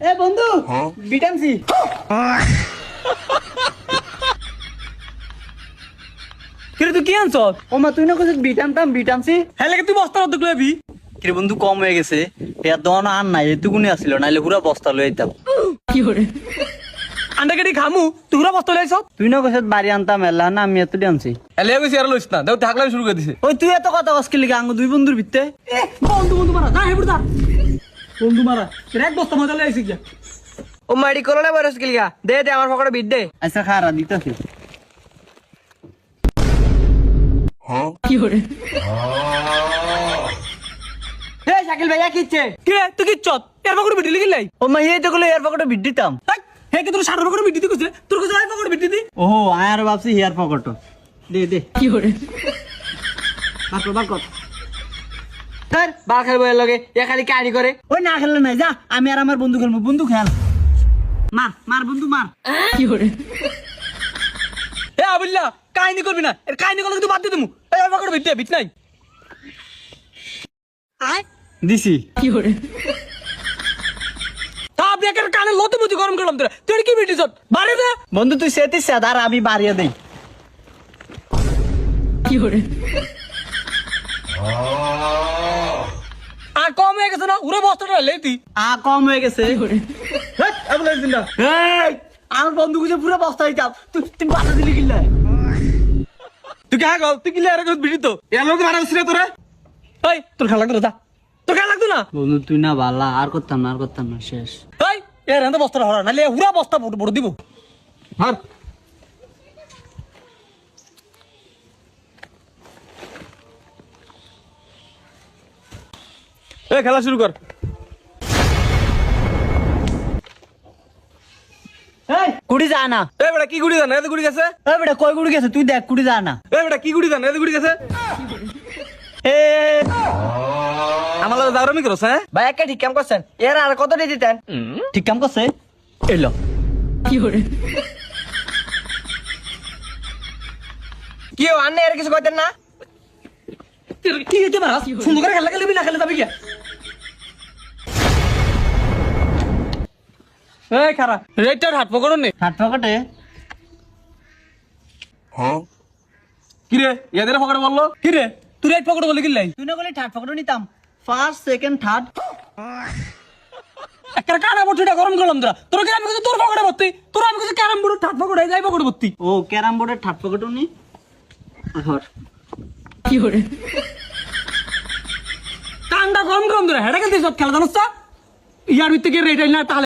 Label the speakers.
Speaker 1: এ বন্ধু vitamin C
Speaker 2: কিরে তুই কি আনছ?
Speaker 1: ওমা তুই না কইছিস ভিটামিন সি
Speaker 2: হ্যাঁ লাগে তুই বস্তার অর্ধেক লইবি।
Speaker 1: কিরে বন্ধু কম হয়ে গেছে এর দোকান আর নাই এটুকুনি আসছিল নাইলে পুরা বস্তা লই আইতাম
Speaker 2: আন্ডা কেটে খামু তুই পুরা বস্তা লইছ।
Speaker 1: তুই না কইছিস বাড়ি আনতাম এলা না আমি এত আনছি
Speaker 2: এলে কইছি আর লইছ না, দেখো থাকলাম শুরু করে দিছে।
Speaker 1: ওই তুই এত কথা কস কি লিগা আঙ্গু দুই বন্ধুর ভিত্তে
Speaker 2: বন্ধু বন্ধু মারা যা হেবুর যা বন্ধু মারা এক বস্তা মজা লাইছি কি ও মাড়ি করলে বরস গিলগা দে দে আমার পকেটে বিট দে।
Speaker 1: আচ্ছা খারা দিতেছি
Speaker 2: হে শাকিল ভাইয়া কিচ্ছে কে তুই কিচ্ছত এর পকেটে বিট লিগি লাই।
Speaker 1: ও মা এই তো গুলো এর পকেটে ভিট দিতাম
Speaker 2: হে কি তোর সাড়ে পকেটে বিট দিতে কইছে তোর কাছে আই পকেটে বিট দি।
Speaker 1: ওহো আয়ার ভাবছি হেয়ার পকেট দে দে
Speaker 2: কি করে
Speaker 1: বাকর
Speaker 2: স্যার বার খাইব এর লগে এ খালি কাহিনী করে।
Speaker 1: ওই না খেললে নাই যা আমি আর আমার বন্ধু খেলবো বন্ধু খেল মার মার বন্ধু মার
Speaker 2: কি করে এ আবুল্লাহ কাহিনী করবি না, এর কাহিনী করলে তুই বাদ দি দিমু। এই পকেটে বিট দে বিট নাই
Speaker 1: দিছি
Speaker 2: তা আপনি একের কানে লতে মুতি গরম করলাম তোরা তুই কি বিটিস বাড়ি দে।
Speaker 1: বন্ধু তুই সেতিস আর আমি বাড়িয়ে দেই
Speaker 2: আর কম হয়ে গেছে না উড়ে বস্তাটা লেতি
Speaker 1: কম হয়ে গেছে এই, আমার বন্ধু গুছে পুরো বস্তা দিতাম তুই তুমি বাধা দিলি কিল্লা
Speaker 2: তুই কে গল তুই কি লেরে বিটি তো এর লোক মারা ছিল তোরে। এই তোর খেলা লাগতো যা তোর খেলা লাগতো না।
Speaker 1: বন্ধু তুই না বালা আর করতাম না শেষ
Speaker 2: এই এর এন্ড বস্তাটা হরা নালে উড়া বস্তা বড় দিব হার এই খেলা শুরু কর।
Speaker 1: এই কুড়ি যা না
Speaker 2: এই বেটা কি গুড়ি জানা এত গুড়ি গেছে।
Speaker 1: এই বেটা কই কুড়ি গেছে তুই দেখ কুড়ি যা না
Speaker 2: এই বেটা কি গুড়ি জানা এত গুড়ি গেছে।
Speaker 1: এ
Speaker 2: আমার লগে দাওরামি করছ হ্যাঁ
Speaker 3: ভাই একটা ঠিক কাম করছেন এর আর কত দিয়ে দিতেন
Speaker 1: ঠিক কাম করছে এলো
Speaker 3: কি আন্নে এর কিছু কইতেন না
Speaker 2: কি হইতে পারাস সুন্দর করে খেলা খেলবি না খেলে যাবি কি। এই খারা রেটটার হাত পকড় নে
Speaker 1: হাত পকেটে
Speaker 2: কি রে এদের পকড়ে বললো কি রে তুই রেট পকড় বলে কিল্লাই
Speaker 1: তুই না বলে থার্ড পকেটে নিতাম ফার্স্ট সেকেন্ড থার্ড
Speaker 2: একটা কানা বটিটা গরম করলাম তোরা তোর কি আমি কিছু তোর পকড়ে ভর্তি তোর আমি কিছু ক্যারাম বোর্ড থার্ড পকড়ে যাই পকড়ে ভর্তি।
Speaker 1: ও ক্যারাম বোর্ডের থার্ড পকেটও নি ধর
Speaker 2: কানটা গরম গরম ধরে হেঁটে খেলতে সব খেলা জানোস ইয়ার ভিত্তিকে রেট না তাহলে